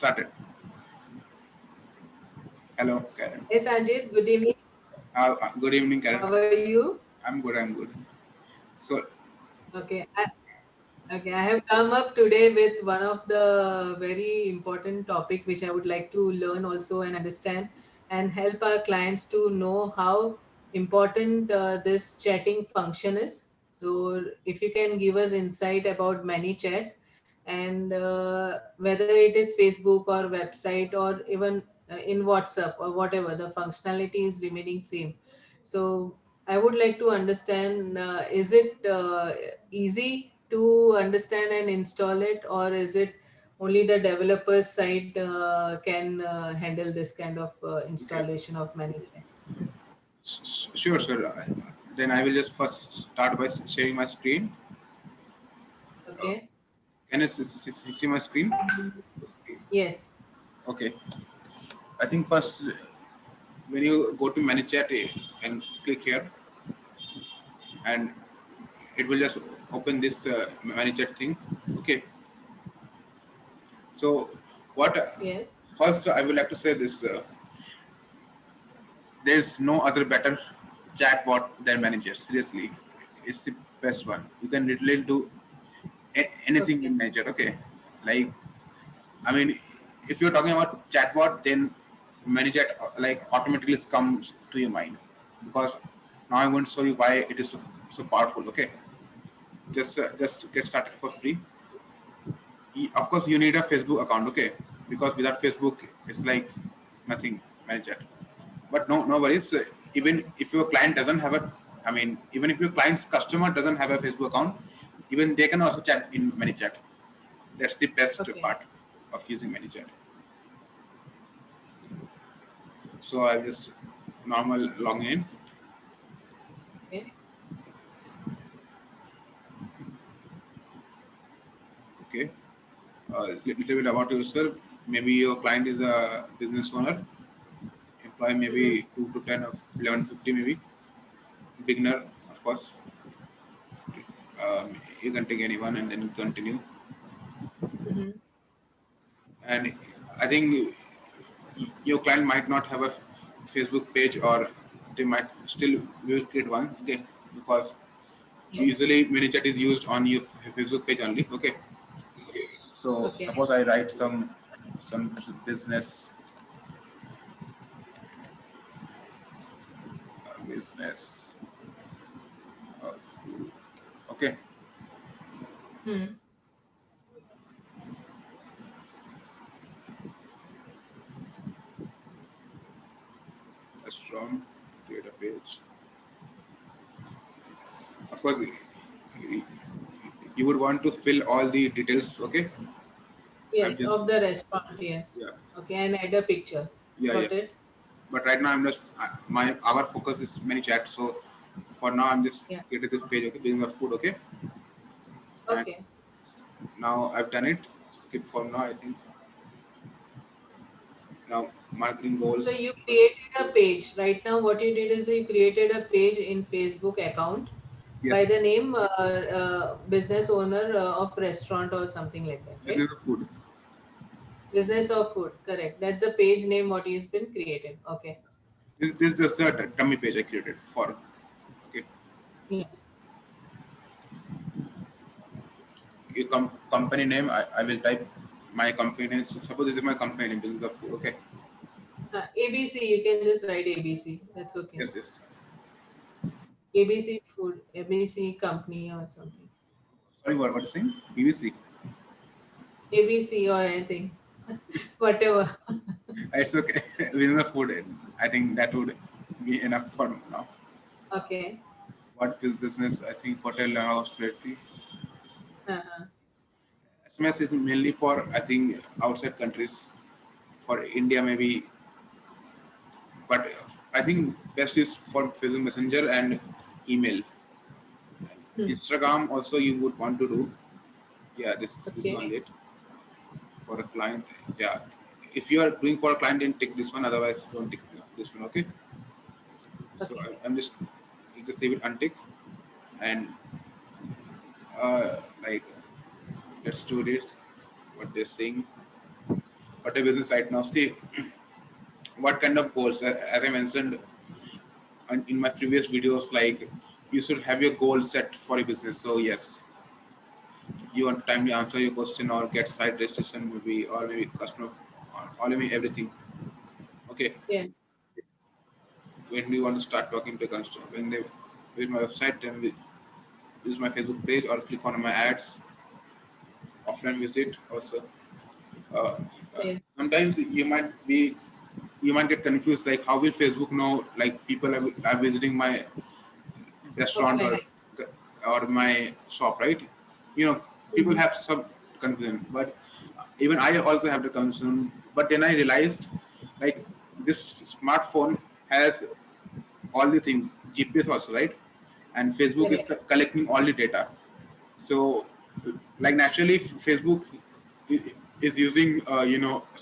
Started. Hello, Karen. Hey Sanjit, good evening. Good evening, Karen. How are you? I'm good. I'm good. So, Okay. Okay, I have come up today with one of the very important topic which I would like to learn also and understand and help our clients to know how important this chatting function is. So if you can give us insight about ManyChat and whether it is Facebook or website or even in WhatsApp or whatever, the functionality is remaining same. So I would like to understand, is it easy to understand and install it, or is it only the developers side can handle this kind of okay. installation of management? Sure, sure. Then I will just first start by sharing my screen. Uh, Okay. can you see my screen? Yes. Okay. I think first, when you go to ManyChat and click here, and it will just open this ManyChat thing. Okay. So, what Yes. first I would like to say this: there's no other better chatbot than Manager. Seriously, it's the best one. You can literally do anything Okay. in Manager. Okay, like I mean, if you're talking about chatbot, then Manager like automatically comes to your mind because now I'm going to show you why it is so powerful. Okay, just get started for free. Of course, you need a Facebook account. Okay, because without Facebook, it's like nothing. Manager. But no worries. Even if your client doesn't have a, I mean, even if your client's customer doesn't have a Facebook account, even they can also chat in ManyChat. That's the best Okay. part of using ManyChat. So I just normal login. Okay. Okay. Little bit about yourself. Maybe your client is a business owner, employee Mm-hmm. maybe 2 to 10 or 11, 50 maybe, beginner of course. You can take anyone and then continue. Mm-hmm. And I think your client might not have a Facebook page, or they might still will create one. Okay, because Yes. usually ManyChat is used on your Facebook page only. Okay, so Okay. suppose I write some business business food. Okay, Hmm. restaurant, create a page. Of course, you would want to fill all the details. Okay, I'm Yes, just of the restaurant. Yes. yeah Okay, and add a picture. yeah. Got it. But right now I'm just my our focus is ManyChat. So for now I'm just Yeah. created this page. Okay, business of food. Okay, and Okay. now I've done it. Skip for now. I think now marketing So goals. you created a page. Right now, what you did is you created a page in Facebook account Yes, by the name business owner of restaurant or something like that, right? business of food. Business of food, correct. That's the page name what has been created. Okay. This is just a dummy page I created for. Okay, Yeah. your company name. I will type my company name. So suppose this is my company name. Business of food. Okay. ABC, you can just write ABC. That's okay. Yes, yes. ABC food, ABC company or something. Sorry, what is saying? PVC. ABC or anything. Whatever. It's okay. Business of food. I think that would be enough for now. Okay. What is business? I think hotel and hospitality. Uh-huh. SMS is mainly for I think outside countries, for India maybe, but I think best is for Facebook Messenger and email. Hmm. Instagram also you would want to do. Yeah, this one Okay. it for a client. Yeah, if you are doing for a client, then take this one. Otherwise, don't take this one. Okay. So Okay. I'm just you just leave it untick and like let's do this. What they're saying. got a business right now. See what kind of goals. As I mentioned in my previous videos, like you should have your goal set for your business. So yes, you want to timely answer your question or get site registration, maybe, or maybe customer, or maybe everything. Okay, Yeah. when we want to start talking to customer, when they visit my website, then we use my Facebook page or click on my ads, offline visit also. Uh, Yeah. Sometimes you might get confused, like how will Facebook know like people are visiting my restaurant Offline. or my shop, right? You know, people Mhm. have some confusion, but even I also have the concern. But then I realized, like this smartphone has all the things, GPS also, right? And Facebook is Correct. collecting all the data. So, like naturally, Facebook is using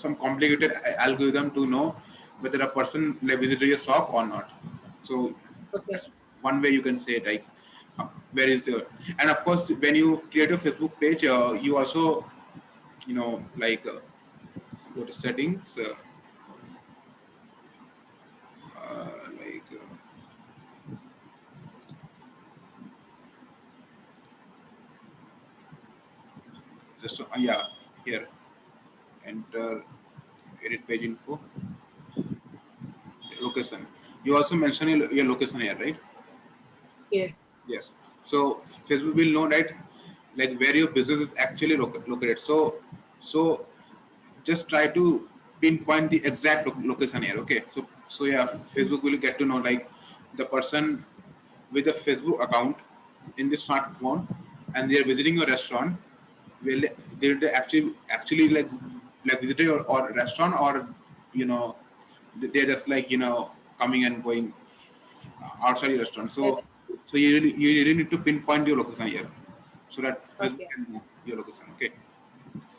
some complicated algorithm to know whether a person like visited your shop or not. So Okay. that's one way you can say it, like where is your, and of course when you create a Facebook page, you also like go to settings, like just yeah, here enter edit page info, location. You also mention your location here, right? Yes. Yes. So Facebook will know, right, like where your business is actually located. So just try to pinpoint the exact location here. Okay. So yeah, Mm. Facebook will get to know like the person with a Facebook account in the smartphone, and they are visiting your restaurant. Will they actually like visit or restaurant, or you know they're just like coming and going outside your restaurant. Correct. So you really need to pinpoint your location here, so that Facebook Okay. can know your location. Okay.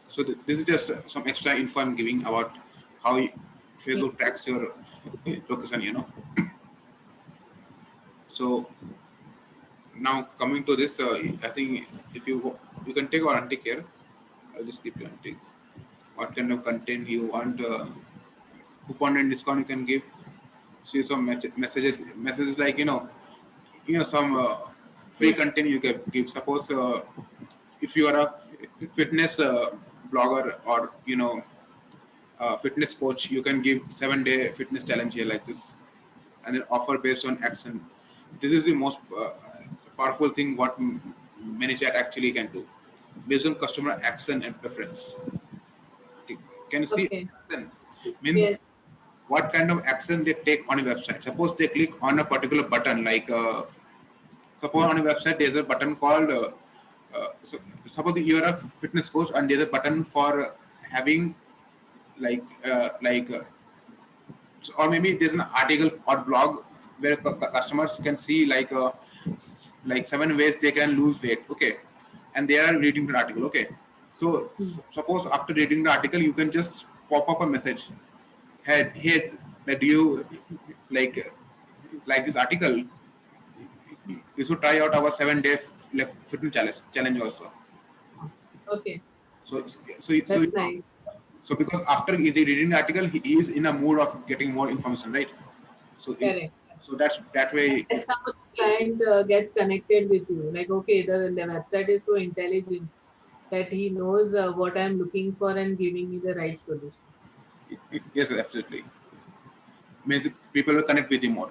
So this is just some extra info I'm giving about how Yeah. Facebook tracks your location. So now coming to this, I think if you can take or untake here. I'll just keep you untake. What kind of content you want? Coupon and discount you can give. See some messages like some free Mm. content you can give. Suppose if you are a fitness blogger or fitness coach, you can give 7-day fitness challenge here like this, and then offer based on action. This is the most powerful thing what ManyChat actually can do, based on customer action and preference. Okay. Can you see Okay. action means Yes. what kind of action they take on a website? Suppose they click on a particular button, like suppose on a website there's a button called so, suppose you're a fitness coach and there's a button for having like or maybe there's an article or blog where customers can see like 7 ways they can lose weight. Okay, and they are reading the article. Okay, so Mm. suppose after reading the article you can just pop up a message. Hey, that do you like this article? You should try out our 7-day fitness challenge also. Okay. So so so That's nice. so because after he's reading the article, he is in a mood of getting more information, right? So Correct. so that's that way. That's how the client gets connected with you. Like, okay, the website is so intelligent that he knows what I'm looking for and giving me the right solution. Yes, absolutely. Means people will connect with you more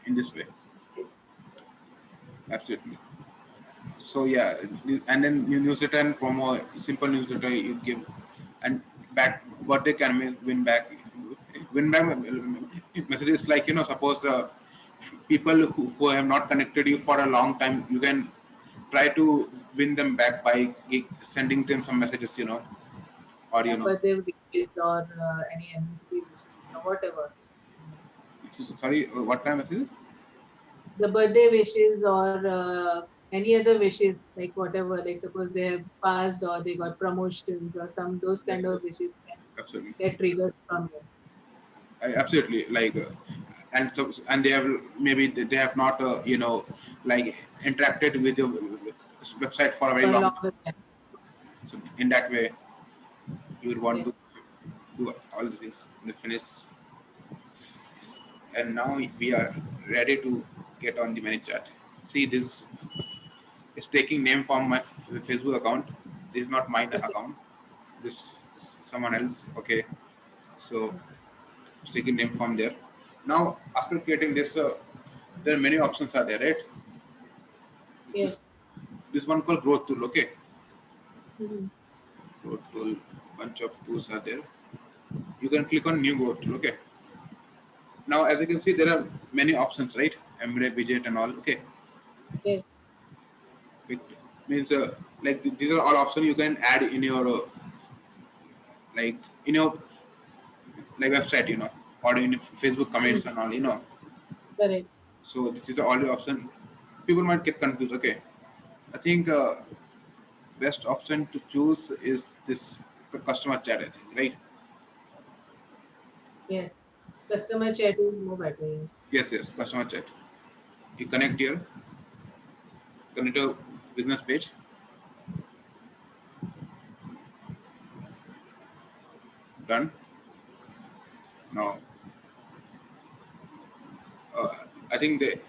in this way. Yes. Absolutely. So yeah, and then newsletter and promo, simple newsletter you give, and back what they can win back messages like suppose people who have not connected you for a long time, you can try to win them back by sending them some messages, or Yeah, birthday wishes or any anniversary wishes, whatever. sorry, what kind of messages? The birthday wishes or any other wishes, like whatever, like suppose they have passed or they got promotions or some those Yes, kind yes, of wishes can absolutely. get triggered from you Absolutely, like and they have maybe they have not like interacted with your website for a very for a long longer time. time. So in that way you would want Yes. to do all the things in the finish, and now we are ready to get on the manage chat. See, this is taking name from my Facebook account. This is not mine Okay. account. This is someone else. Okay, so it's taking name from there. Now, after creating this, there are many options are there, right? This Yes. this one called growth tool. Okay, Mm-hmm. growth tool. Bunch of tools are there. You can click on new growth tool. Okay. Now, as you can see, there are many options, right? Embrace widget and all. Okay, Yes. it means like these are all options you can add in your like in your like website, or in Facebook Mm. comments and all. Correct. So this is all the option. People might get confused. Okay, I think best option to choose is this customer chat. I think, right? Yes. Customer chat is more better. Yes. Yes, yes, customer chat. You connect here, connect a business page. Done. Now, I think they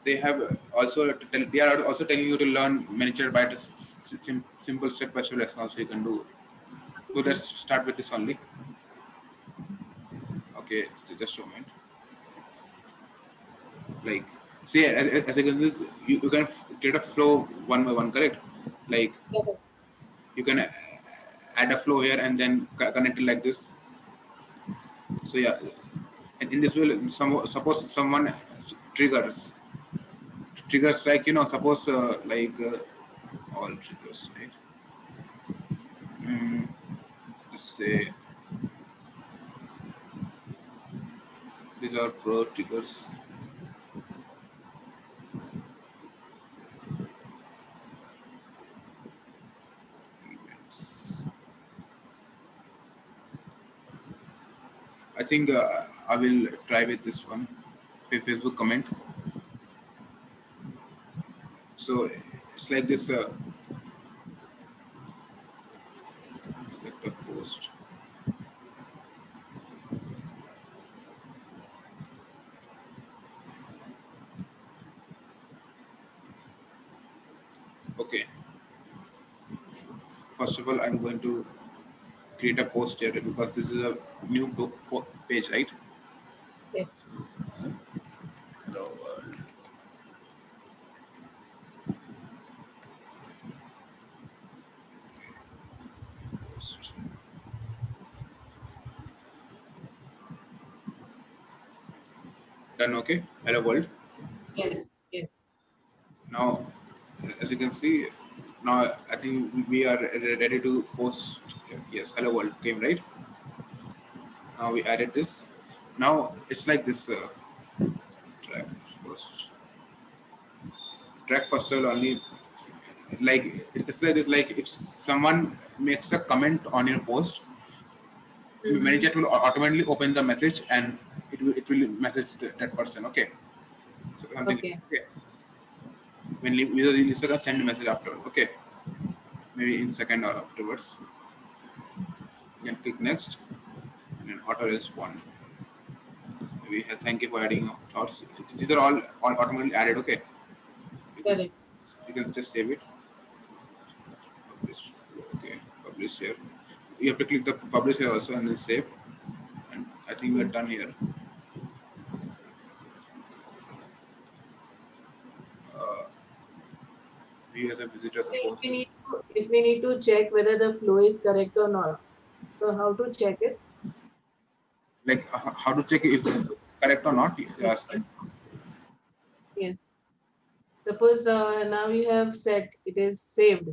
they have also they are also telling you to learn miniature by this simple step by step lesson also you can do. So let's start with this only. Okay, so just a moment. Like, see, as you can see, you can create a flow one by one, correct? Like, Correct. you can add a flow here and then connect it like this. So yeah, and in this way, suppose someone triggers like suppose all triggers, right? Mm, let's say these are pro triggers. Events. I think I will try with this one. Facebook comment. So it's like this. Select a post. Okay. First of all, I'm going to create a post here because this is a new book page, right? Yes. Hello world. Post. Done. Okay. Hello world. Yes. Yes. Now, as you can see, now I think we are ready to post. Yes. Hello world came right. Now we added this. Now it's like this. Track first. Track first will only like it's like this, like if someone makes a comment on your post, Mm-hmm. manager will automatically open the message and it will message that person. Okay, so something. Okay. Okay, when user can send a message afterwards. Okay, maybe in second or afterwards. You can click next and then auto respond. Maybe thank you for adding your thoughts. These are all automatically added. Okay, you can Correct. you can just save it. Publish. Okay, publish here. You have to click the publish here also and then save. And I think we are Mm-hmm. done here. Uh, we as a visitor So if suppose we need to check whether the flow is correct or not, so how to check it? like how to check if it's correct or not. You're asking. Yes. Suppose now you have set it is saved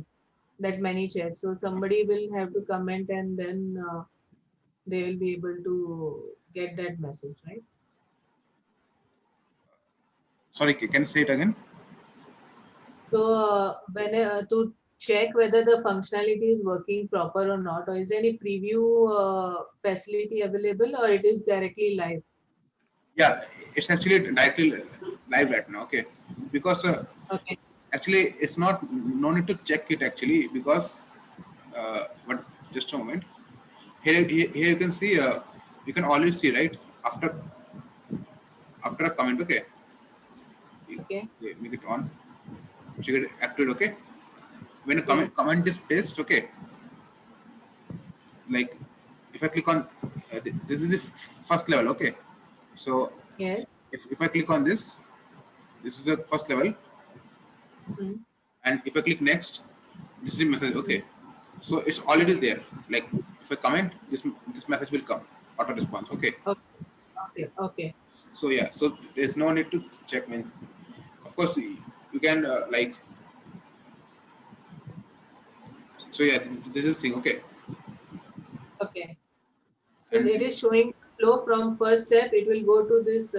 that many chat. So somebody will have to comment and then they will be able to get that message, right? Sorry, can you say it again? So when to check whether the functionality is working proper or not, or is there any preview facility available, or it is directly live? Yeah, it's actually directly live right now. Okay, because Okay. actually it's not no need to check it actually because what Just a moment. Here you can see. You can always see, right, after a comment. Okay, Okay. make it on. So you get active. Okay, when a Yes. comment is placed. Okay, like if I click on this is the first level. Okay, so Yes. if I click on this, this is the first level, Mm. and if I click next, this is the message. Mm. Okay, so it's already Yes. there. Like if I comment, this message will come auto response. Okay, Okay. Okay. Okay. so yeah, so there's no need to check. Means of course you can so yeah, this is thing. Okay, Okay. So and it is showing flow from first step. It will go to this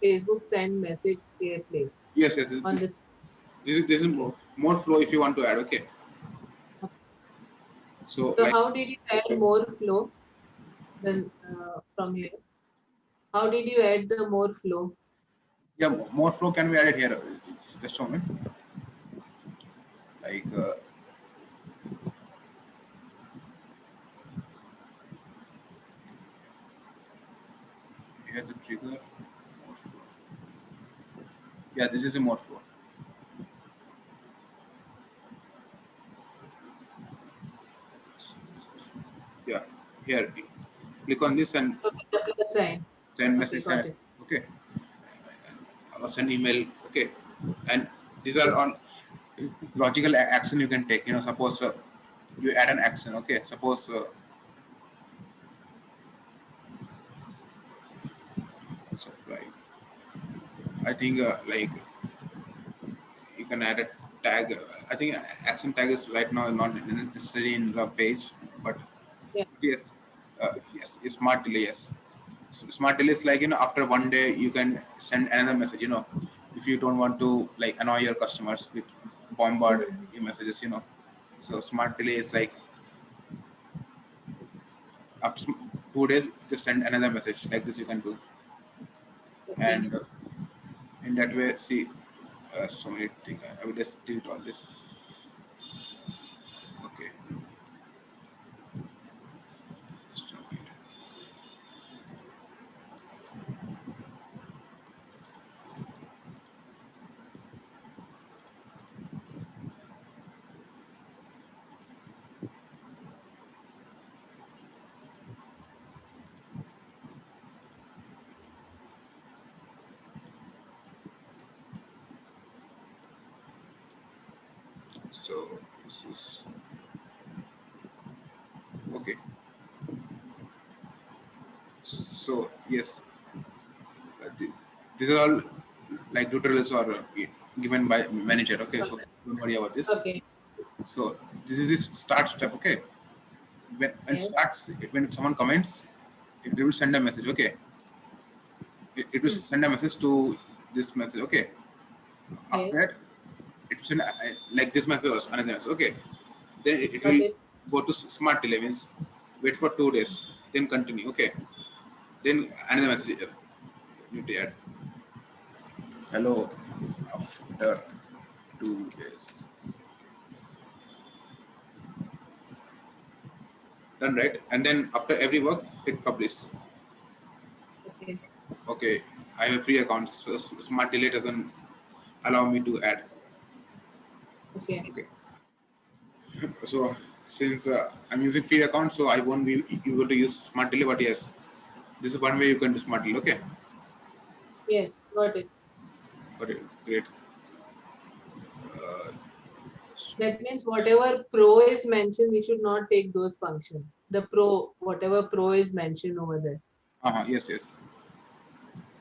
Facebook send message place yes, yes, on this. this is more flow if you want to add. Okay, Okay. so So like how did you add more flow than from here? How did you add the more flow? yeah, more flow can be added here. Just a moment. Like here the trigger. More flow. Yeah, this is a more flow. Yeah, here click on this and Okay, the plus sign. send Okay, message. got Send, it. okay, or send email. Okay, and these are all logical action you can take. Suppose you add an action. Okay, suppose right. I think like you can add a tag. I think action tag is right now not necessary in the page, but Yeah. yes, yes, it's smart delay. Yes, smart delay is like after one day you can send another message. If you don't want to like annoy your customers with bombard Mhm. messages. So smart delay is like after 2 days just send another message like this you can do, Okay. and in that way see so many things. I will just delete all this. Okay, just a minute. So this is okay. So yes, these are all like tutorials are given by manager. Okay, so don't worry about this. Okay. So this is this start step. Okay, Yes. when someone comments, it will send a message. Okay, it will Mm. send a message to this message. Okay, after Yes. that it will send like this message or another message. Okay, then it Got will it. go to smart delay means wait for 2 days, then continue. Okay, then another message you need to add. Hello, after 2 days. Done, right? And then after every work, hit publish. Okay. Okay, I have a free account, so Smart Delay doesn't allow me to add. Okay. Okay, so since I'm using free account, so I won't be able to use Smart Delay. But yes, this is one way you can do Smart Delay. Okay, Yes. Got it. okay, great. Uh, That means whatever pro is mentioned, we should not take those functions. The pro, whatever pro is mentioned over there. yes, yes.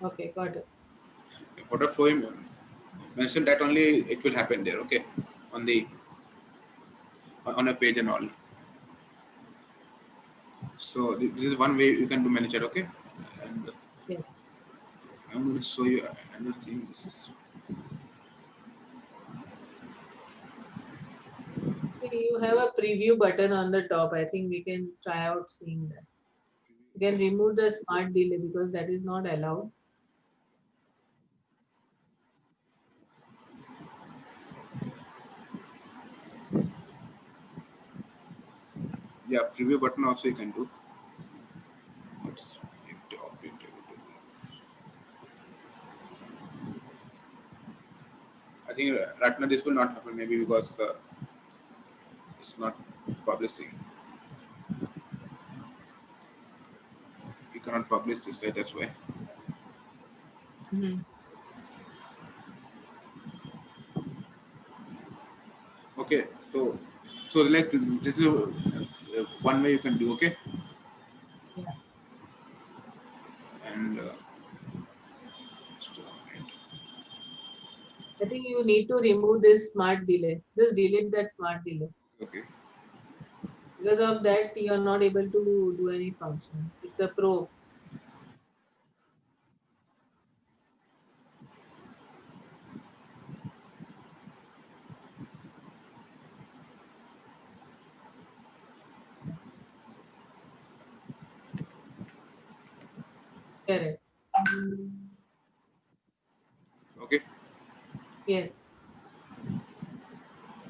Okay. Got it. Whatever flow you mentioned that only it will happen there. Okay, on the on a page and all. So this is one way you can do manage it. Okay, and Yes. I'm going to show you another thing. This is See, you have a preview button on the top. I think we can try out seeing that. You can remove the smart delay because that is not allowed. Yeah, preview button also you can do. Let's I think right now this will not happen maybe because it's not publishing. We cannot publish this site as well. Hmm. Okay, so like this is one way you can do. Okay, Yeah. and just a minute. I think you need to remove this smart delay. Just delete that smart delay. Okay, Because of that, you are not able to do any function. It's a pro. Correct. okay, Yes.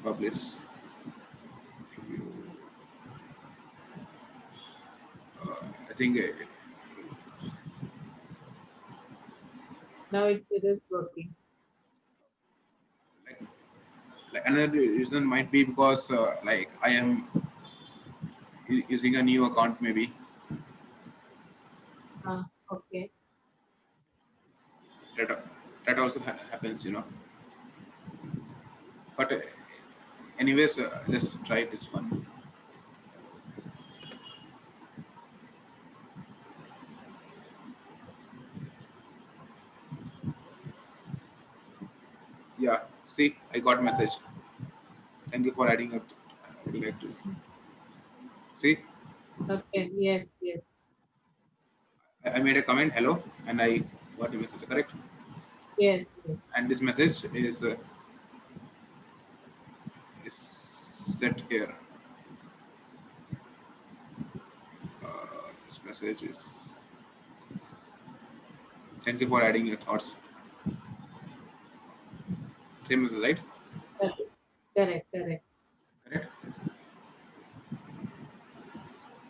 publish. I think Now it is working. like, like another reason might be because like I am using a new account maybe. Okay. That that also happens, But anyways, let's try this one. Yeah, see, I got message. Thank you for adding up. I would like to see. Okay. Yes. Yes. I made a comment, hello, and I got a message. Correct. Yes. Yes. And this message is set here. This message is thank you for adding your thoughts. Same message, right? Correct. Correct. Correct. Correct.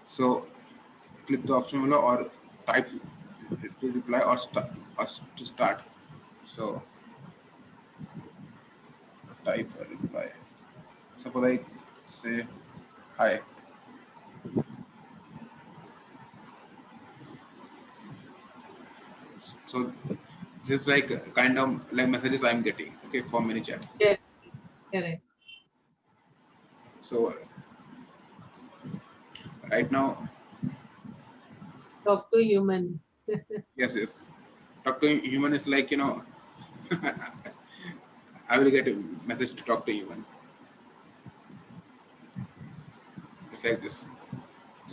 So click the option below or type to reply or start to start. So type a reply. Suppose I say hi. So this is like kind of like messages I'm getting. Okay, from ManyChat. Correct. Correct. So right now, Talk to human. yes, yes. Talk to human is like I will get a message to talk to human. It's like this.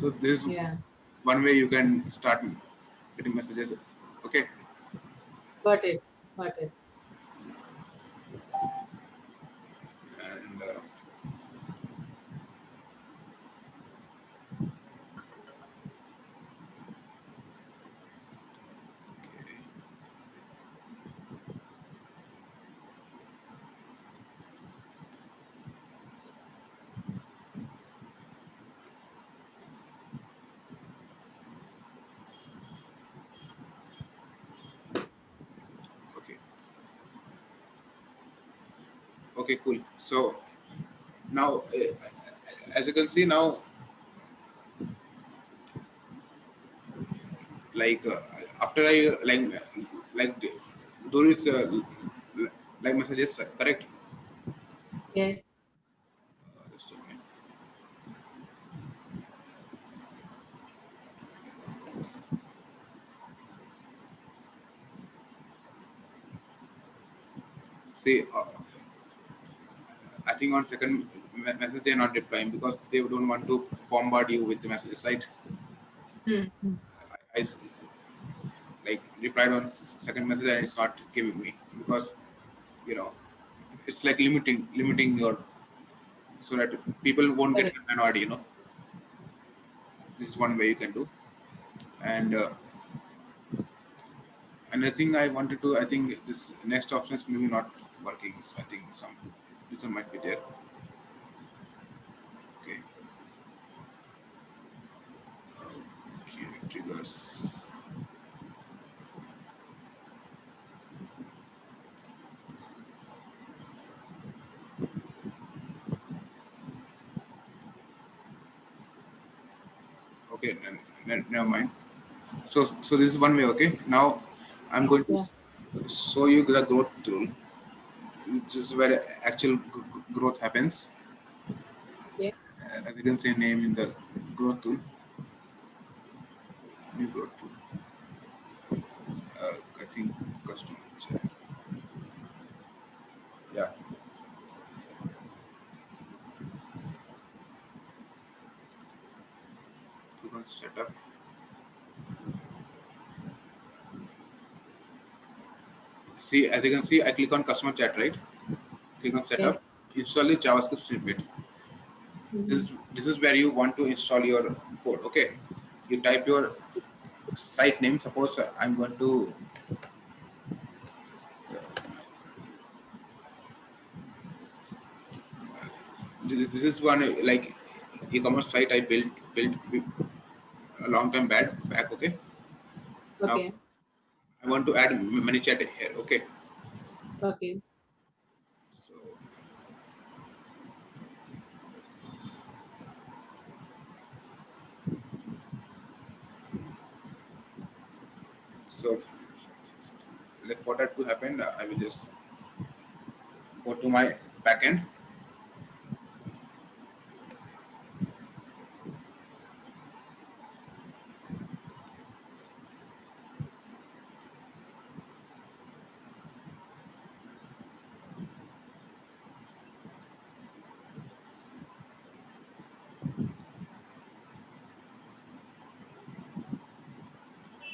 So this is Yeah. one way you can start getting messages. Okay, Got it. Got it. and okay, okay, cool. So now, as you can see now, like after I like those like messages, correct? Yes. Just a minute. See, I think on second message they're not replying because they don't want to bombard you with the messages, right? Hmm. Hmm. I like replied on second message and it's not giving me because you know it's like limiting your so that people won't get Correct. annoyed. This is one way you can do. And another thing I wanted to, I think this next option is maybe not working. So I think this one might be there. Okay. customers. Okay, never mind. So this is one way. Okay, now I'm going to Yeah. show you the growth tool. This is where actual growth happens. Okay. As you can see, name in the growth tool. New growth tool. I think customer chat. Yeah, click on setup. See, as you can see, I click on customer chat, right? Click on setup. Yes. Install the JavaScript snippet. Mhm. This is where you want to install your code. Okay, you type your site name. Suppose I'm going to this is one like e-commerce site I built a long time back. Okay, now Okay. I want to add ManyChat here. Okay, Okay. so so like for that to happen, I will just go to my backend.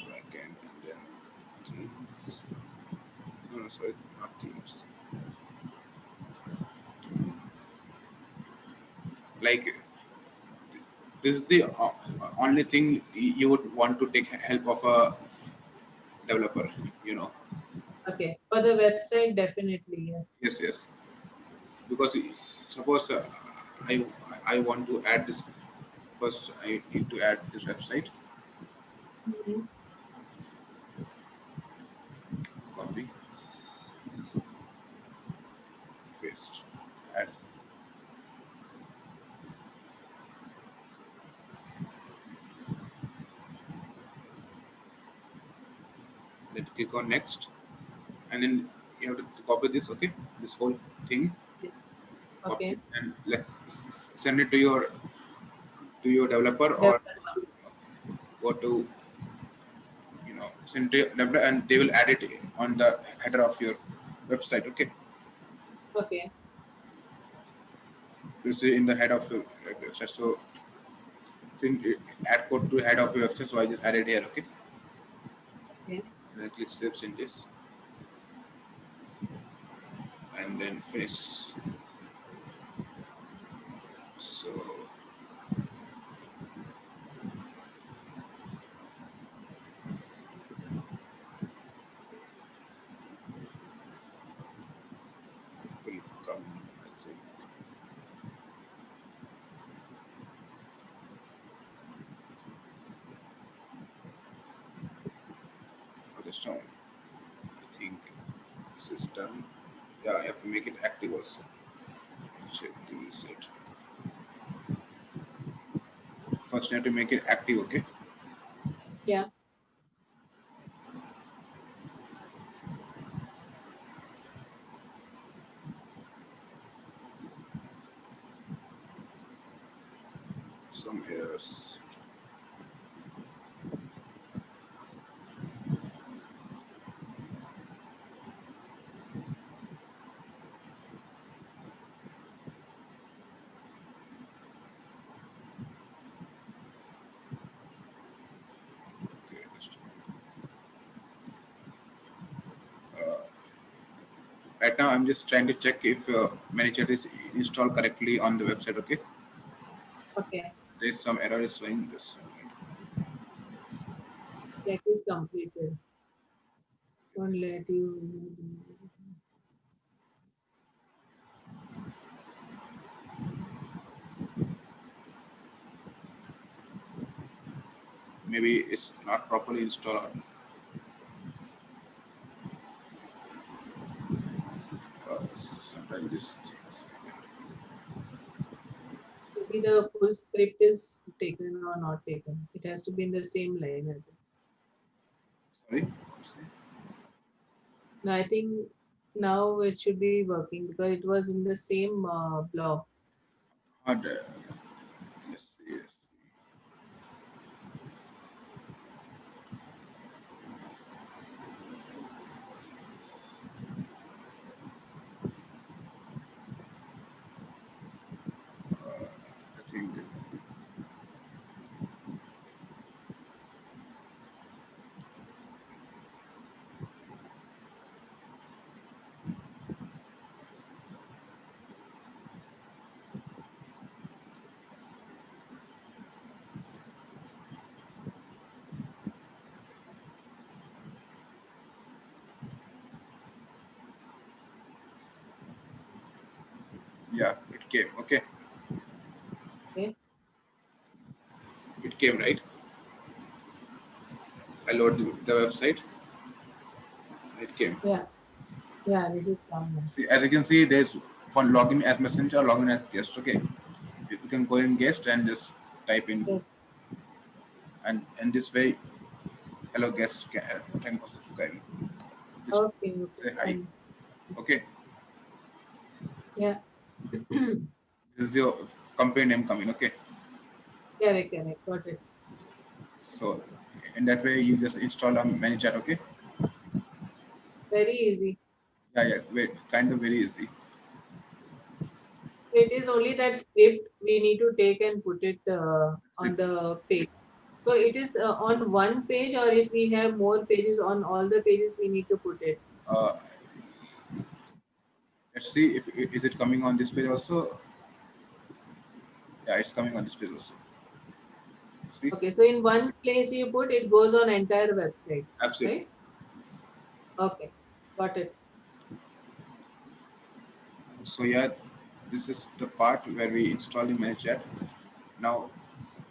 Backend and then Teams. No, no, sorry, not Teams. Like this is the only thing you would want to take help of a developer. You know. Okay. For the website, definitely yes. Yes, yes. Because suppose I I want to add this. First, I need to add this website. Mhm. Copy, paste, add. Then click on next, and then you have to copy this. Okay, this whole thing. Yes. Copy Okay. it and send it to your developer or Definitely. go to send to your developer and they will add it on the header of your website. Okay, Okay. you see in the head of your website. So send add code to head of your website. So I just added here. Okay, Okay. and I click save changes and then finish. So will come. I think. Okay, stone. I think this is done. Yeah, I have to make it active also. Check this it. First, you have to make it active. Okay. Yeah. Some errors okay, right now I'm just trying to check if ManyChat is installed correctly on the website. Okay, Okay. there's some error is showing this. Check is completed. Won't let you. maybe it's not properly installed. Sometimes this things. Maybe the full script is taken or not taken. It has to be in the same line, I think. Sorry. No, I think now it should be working because it was in the same block. Hard, let's see. Let's see. I think. Yeah, it came. Okay, Okay. it came right. I loaded the website. It came. Yeah. Yeah, this is come now. See, as you can see, there's for login as messenger, login as guest. Okay, you can go in guest and just type in, Yes. and this way, hello guest can also can just Okay, okay, say hi. fine. Okay, Yeah. this is your company name coming. Okay, Correct, correct. Got it. so in that way, you just install a ManyChat. Okay, Very easy. yeah, yeah, wait, kind of very easy. It is only that script we need to take and put it That's on it. the page. So it is on one page, or if we have more pages on all the pages, we need to put it. Uh, let's see if is it coming on this page also. Yeah, it's coming on this page also. See, Okay, so in one place you put, it goes on entire website, absolutely. right? Okay, got it. So yeah, this is the part where we install the ManyChat. Now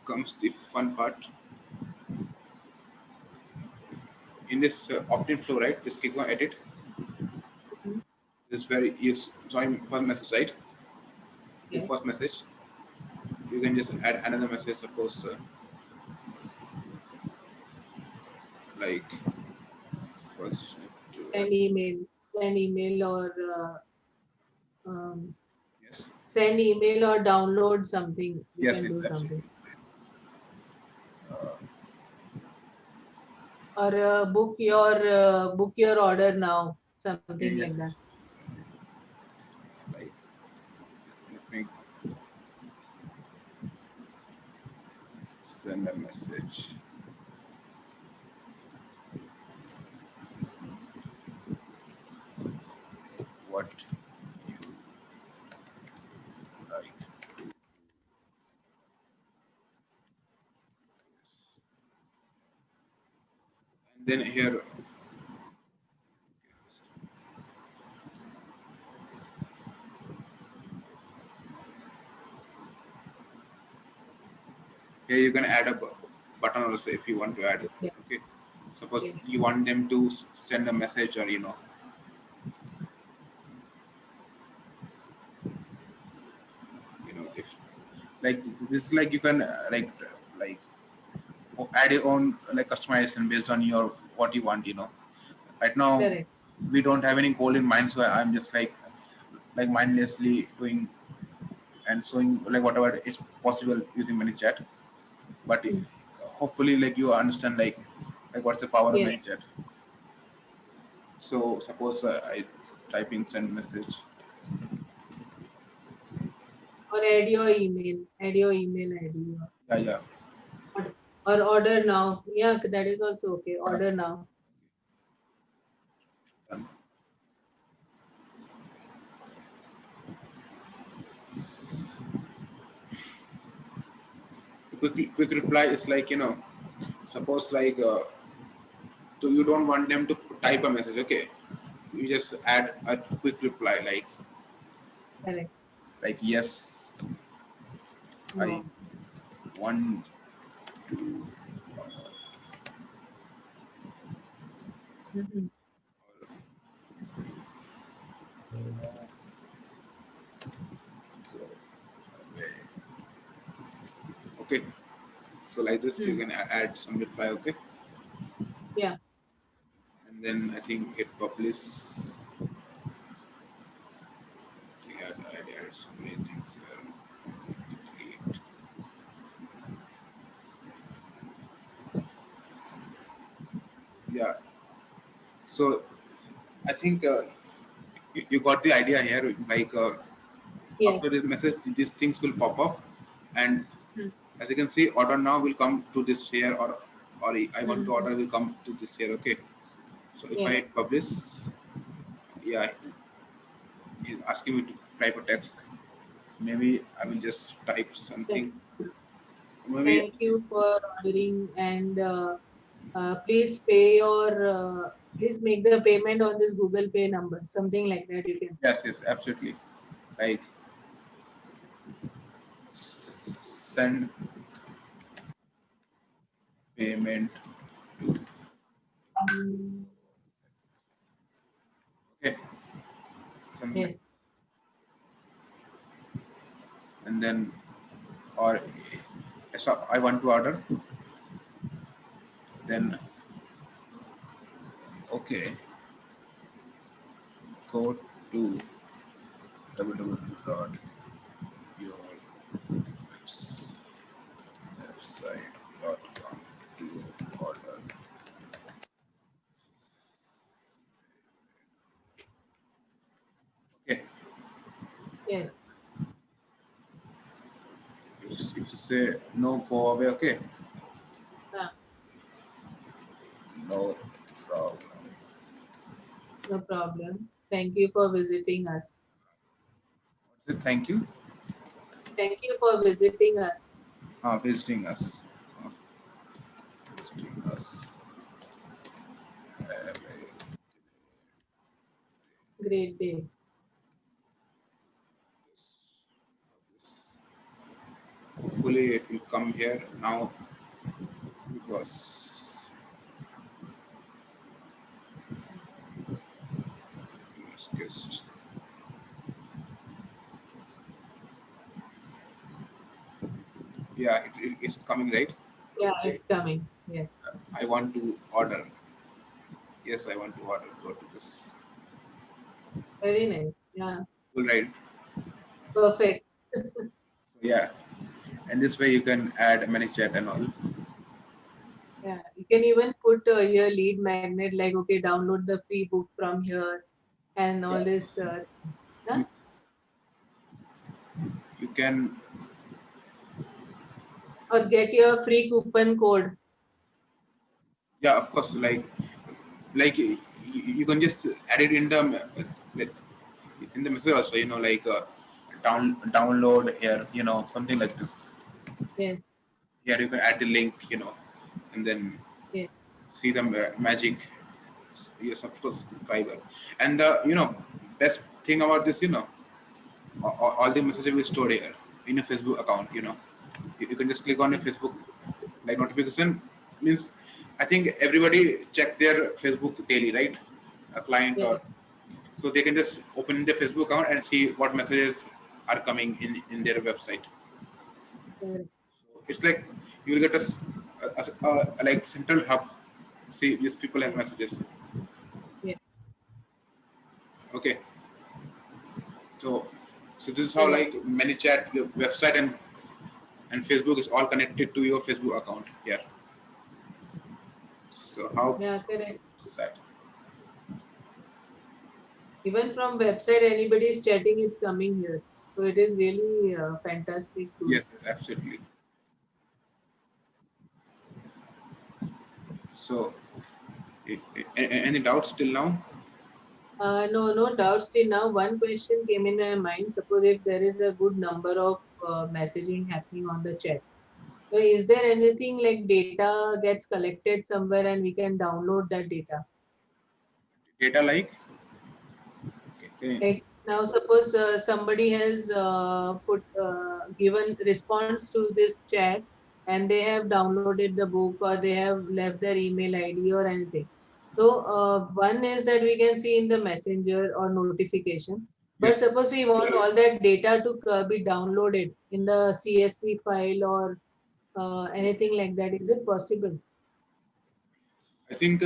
comes the fun part. In this opt-in flow, right? Just click on edit. Mhm. This is where you join first message, right? Your Okay. first message. You can just add another message. Suppose like first. To add, Send email, or um, yes, send email or download something. You yes, can yes, do something, absolutely. Uh, or book your order now. Something like yes, that. yes. Like let me send a message. What you like. And then here you can add a button also if you want to add it. Yeah. Okay. Suppose Okay. you want them to send a message or if like this is like you can like add your own like customization based on your what you want. Right now Correct. we don't have any goal in mind, so I'm just like mindlessly doing and showing like whatever is possible using ManyChat. But Mm. hopefully like you understand like what's the power of Yes. ManyChat. So suppose I type in send message. Or add your email. Add your email ID. Yeah, yeah. Or order now. Yeah, that is also okay. Done. Order now. Done. Quick reply is like suppose like so you don't want them to type a message. Okay, you just add a quick reply Correct. like yes, I No. want Mhm. Okay, so like this, you Hmm. can add some reply. Okay, Yeah. and then I think hit publish. I added so many things here. Delete. Yeah, so I think you got the idea here. Like after Yes. this message, these things will pop up, and Hmm. as you can see, order now will come to this here, or I want to Mhm. order will come to this here. Okay, so if I Yes. hit publish, yeah, he's asking me to type a text. Maybe I will just type Thank something. Maybe thank you for ordering, and please pay your please make the payment on this Google Pay number. Something like that you can. yes, yes, absolutely. Like send payment to okay, something like, Yes. and then or so I want to order. Then okay, go to www.your website.com to order. Okay, Yes. if you say no, go away. Okay, Ah, no problem. no problem. Thank you for visiting us. What's it? Thank you. Thank you for visiting us. Visiting us. Uh, visiting us. Have Great day. hopefully it will come here now because guess, yeah, it is coming right. Yeah, it's coming. Yes. I want to order. Yes, I want to order. Go to this. Very nice. Yeah. All right. Perfect. So yeah, and this way you can add many chat and all. Yeah. You can even put here lead magnet like, okay, download the free book from here and Yeah, all this. Yeah. you, you can. Or get your free coupon code. Yeah, of course. Like you can just add it in the like, in the message also. Like download here. Something like this. Yes. Here you can add the link. And then Yes. see the magic your subscriber. And the best thing about this, all the messages will be stored here in your Facebook account. You can just click on your Yes. Facebook like notification means. I think everybody check their Facebook daily, right? A client or Yes. so they can just open their Facebook account and see what messages are coming in their website. Correct. So it's like you will get a like central hub. See, these people have Yes. messages. Yes. Okay, so this is how Correct. like ManyChat, your website and Facebook is all connected to your Facebook account here. So how Yeah, correct. is that? Even from website, anybody is chatting, it's coming here. So it is really a fantastic tool. Yes, yes, absolutely. So any doubts till now? No, no doubts till now. One question came in my mind. Suppose if there is a good number of messaging happening on the chat. So is there anything like data gets collected somewhere and we can download that data? Data like okay, Like now, suppose somebody has put given response to this chat and they have downloaded the book or they have left their email ID or anything. So one is that we can see in the messenger or notification. But Yes. suppose we want all that data to be downloaded in the CSV file or anything like that. Is it possible? I think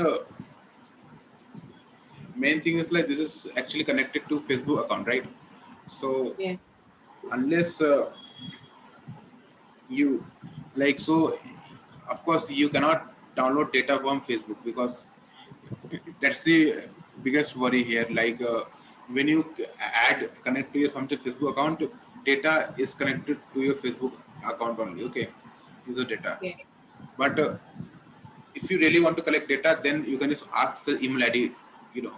main thing is like this is actually connected to Facebook account, right? So Yes. unless you like, so of course you cannot download data from Facebook because that's the biggest worry here. Like when you add connect to your something Facebook account, data is connected to your Facebook account only. Okay, user data. Okay. But if you really want to collect data, then you can just ask the email ID. You know,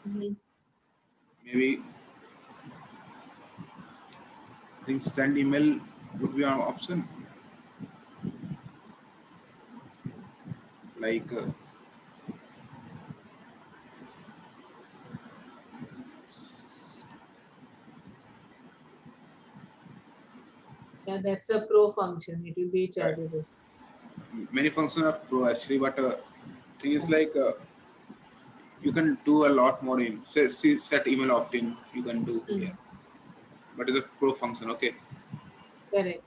Mhm. maybe I think send email would be an option. Like Yeah, that's a pro function. It will be chargeable. many functions are pro actually, but thing is like you can do a lot more in set email opt-in. You can do here, Mhm. but it's a pro function. Okay, Correct.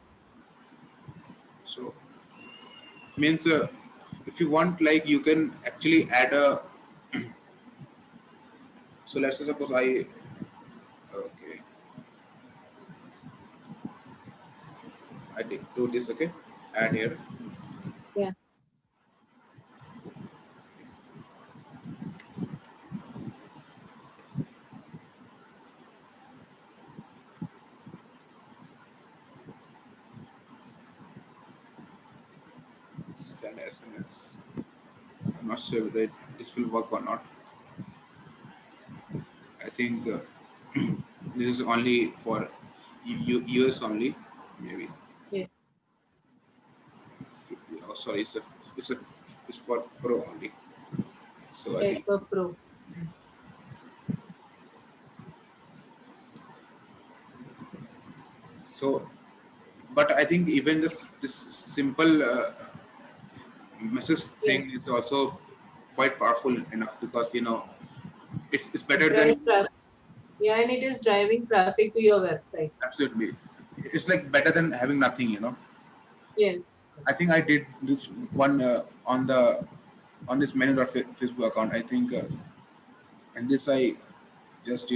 so means if you want, like you can actually add a. So let's say suppose I okay do this. Okay, add here. Yeah. Send SMS. I'm not sure whether this will work or not. I think this is only for US only. Maybe. Yeah. Oh, sorry, it's a it's for Pro only. So I Yeah, it's think for pro. Mm. so. But I think even this simple message Yes. thing is also quite powerful enough because it's better Drive than traffic. Yeah, and it is driving traffic to your website. absolutely. It's like better than having nothing. Yes. I think I did this one on this Facebook account. I think and this I just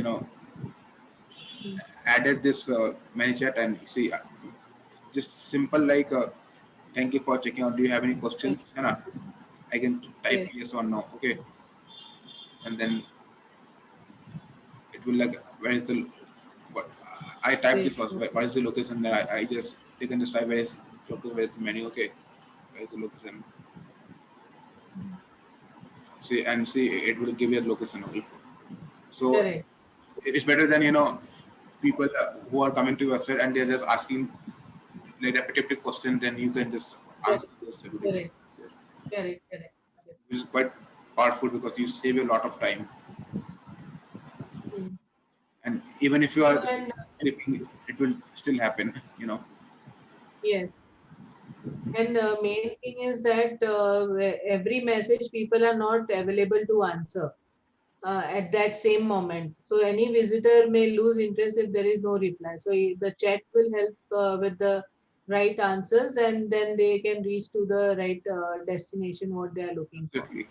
Mm. added this many chat and see just simple like thank you for checking out. Do you have any Yes. questions? I can type Yes. yes or no. Okay, and then it will like where is the what I type Yes. this also. Okay. What is the location? Then I just they can just type where is the menu? Okay, where is the location? Mm. See and see it will give you a location only. So Correct. it's better than people who are coming to your website and they're just asking like repetitive questions. Then you can just Correct. answer those repetitive Correct. questions here, Correct. Correct. Correct. which is quite powerful because you save a lot of time. Mm. And even if you So are and sleeping, it will still happen. yes. And main thing is that every message people are not available to answer at that same moment. So any visitor may lose interest if there is no reply. So the chat will help with the right answers, and then they can reach to the right destination what they are looking for. Absolutely.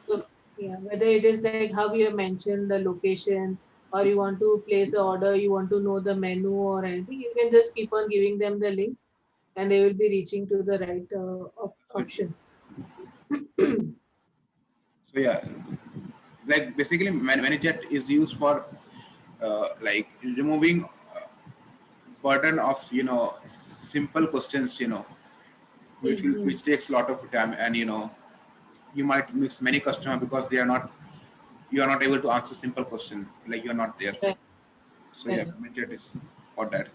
So yeah, whether it is like how you have mentioned the location, or you want to place the order, you want to know the menu or anything, you can just keep on giving them the links, and they will be reaching to the right Absolutely. option. So yeah, like basically ManyChat is used for like removing burden of simple questions Mhm. which takes a lot of time, and you might miss many customers because you are not able to answer simple question, like you're not there. Right, So yeah, right. ManyChat is for that.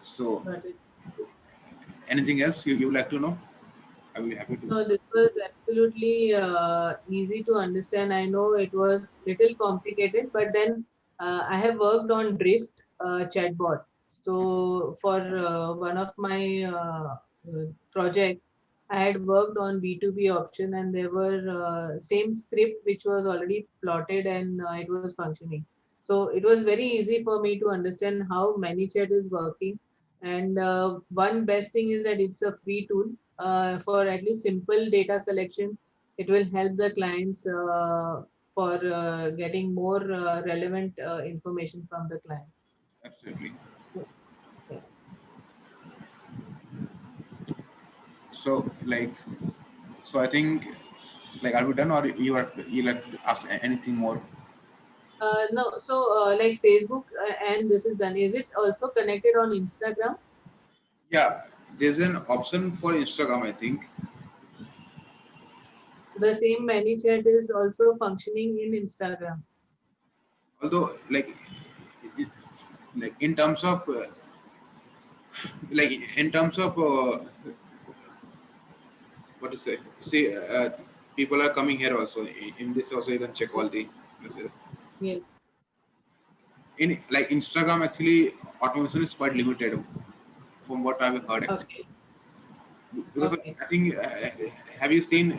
So Got it. anything else you would like to know? I will be happy to. No, this was absolutely easy to understand. I know it was little complicated, but then I have worked on Drift chatbot. So for one of my project, I had worked on B2B option, and there were same script which was already plotted, and it was functioning. So it was very easy for me to understand how ManyChat is working. And one best thing is that it's a free tool for at least simple data collection. It will help the clients for getting more relevant information from the client. Absolutely. Yeah. So like, so I think, like, are we done, or you like to ask anything more? No, so like Facebook, and this is done. Is it also connected on Instagram? Yeah, there's an option for Instagram, I think. The same ManyChat is also functioning in Instagram. Although, it, like in terms of what to say, see, people are coming here also. In this also, you can check all the messages. Yes. In like Instagram, actually, automation is quite limited from what I've heard. Actually, Okay. because Okay. I think, have you seen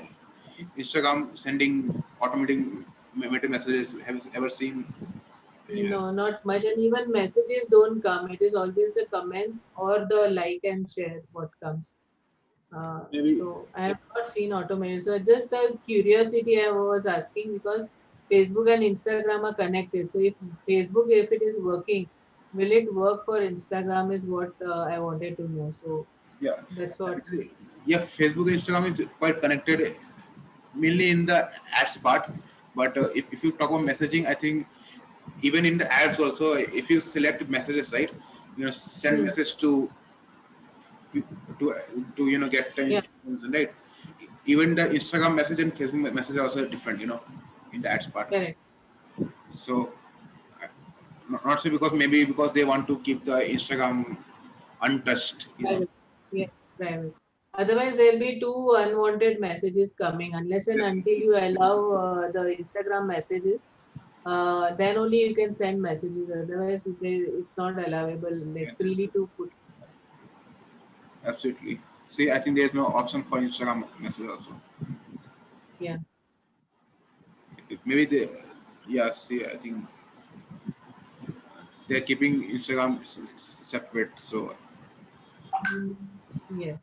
Instagram sending automating messages? Have you ever seen? Yeah, No, not much. And even messages don't come. It is always the comments or the like and share what comes. maybe. So I have not seen automated. So just a curiosity I was asking, because Facebook and Instagram are connected. So if Facebook, if it is working, will it work for Instagram is what I wanted to know. So Yeah, that's what. actually, yeah. Facebook and Instagram is quite connected, mainly in the ads part. But if you talk about messaging, I think even in the ads also, if you select messages, right, send Hmm. message to get the Yeah, information, right. Even the Instagram message and Facebook message are also different, in the ads part. correct. So not sure, because maybe because they want to keep the Instagram untouched, Private. Yes, private. Otherwise, there'll be two unwanted messages coming unless and until you allow the Instagram messages. Then only you can send messages. Otherwise, it's not allowable, like Yes, yes, freely yes. to put messages. Absolutely. See, I think there's no option for Instagram message also. Yeah. Maybe they, yeah. See, I think they're keeping Instagram separate. Mm, yes.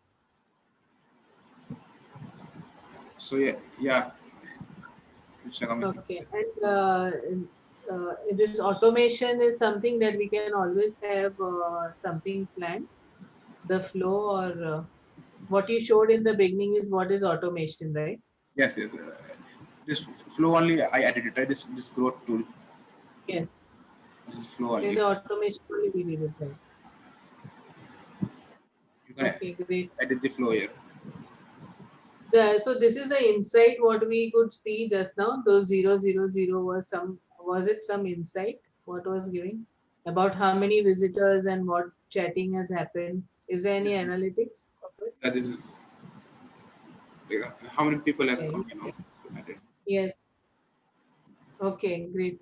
So yeah, yeah. Instagram is. Okay. And this automation is something that we can always have something planned, the flow, or what you showed in the beginning is what is automation, right? Yes, yes. This flow only I added it. Right? This growth tool. Yes. This is flow In only. the automation only we did it, right? You can Okay, great. edit the flow here. So this is the insight what we could see just now. Those 000 was some, was it some insight? What was giving about how many visitors and what chatting has happened? Is there any Yes, analytics of it? yeah, this is like, how many people has Okay. come. To edit. Yes. Okay, great.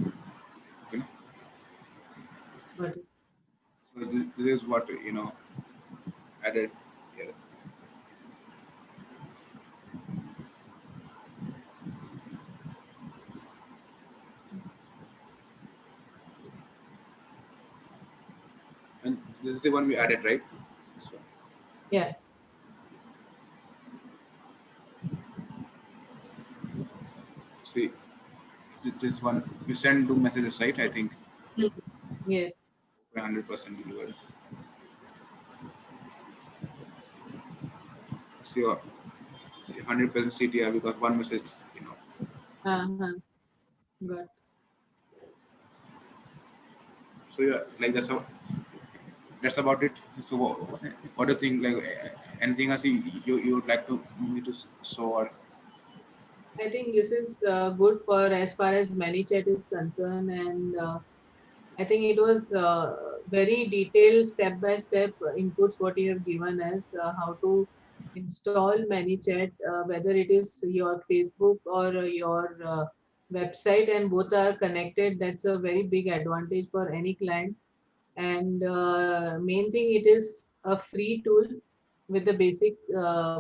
Okay. Got it. So this is what added here. And this is the one we added, right? This one. Yeah. See, this one you send two messages, right? I think Hmm. Yes. 100% delivered. See, 100% CTR because one message. Uh-huh. Got. So yeah, like that's about it. So what do you think? Like anything else you would like to me to show, or I think this is good for as far as ManyChat is concerned, and I think it was very detailed step by step inputs what you have given us, how to install ManyChat, whether it is your Facebook or your website, and both are connected. That's a very big advantage for any client. And main thing, it is a free tool, with the basic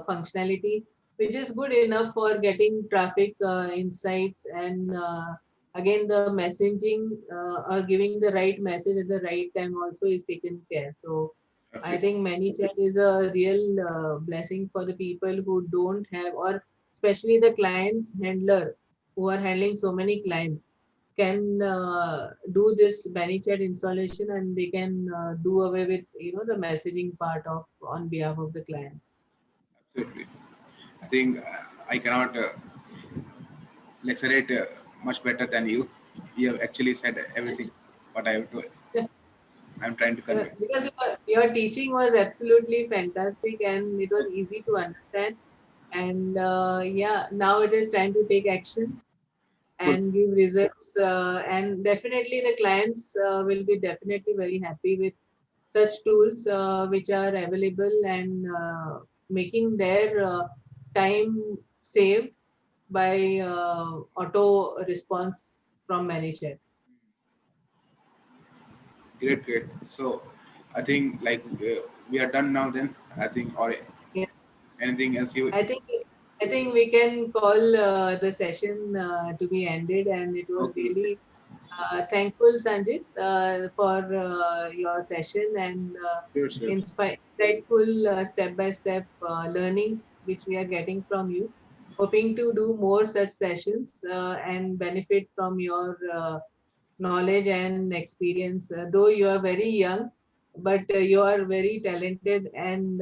functionality, which is good enough for getting traffic insights, and again the messaging or giving the right message at the right time also is taken care. So I Okay. think ManyChat is a real blessing for the people who don't have, or especially the clients handler who are handling so many clients can do this ManyChat installation, and they can do away with the messaging part of on behalf of the clients. Absolutely. I think I cannot lecturate much better than you. You have actually said everything what I have to. I'm trying to convey. Because your teaching was absolutely fantastic and it was easy to understand. And yeah, now it is time to take action Cool. and give results. And definitely, the clients will be definitely very happy with such tools which are available, and making their time saved by auto response from manager. Great, great. So I think like we are done now. Then I think, or Yes. anything else you? I think I think we can call the session to be ended, and it was Okay. really thankful, Sanjit, for your session and Sure, sure. insightful step-by-step learnings which we are getting from you. Hoping to do more such sessions and benefit from your knowledge and experience. Though you are very young, but you are very talented, and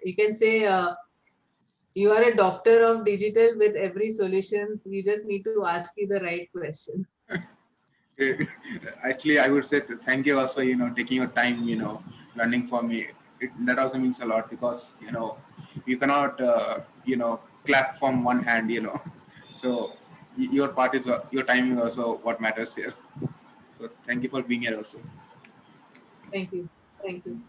you can say. You are a doctor of digital with every solutions. You just need to ask you the right question. Actually, I would say thank you also. Taking your time. Learning for me. That also means a lot because you cannot clap from one hand. So your part is your time is also what matters here. So thank you for being here also. Thank you. Thank you.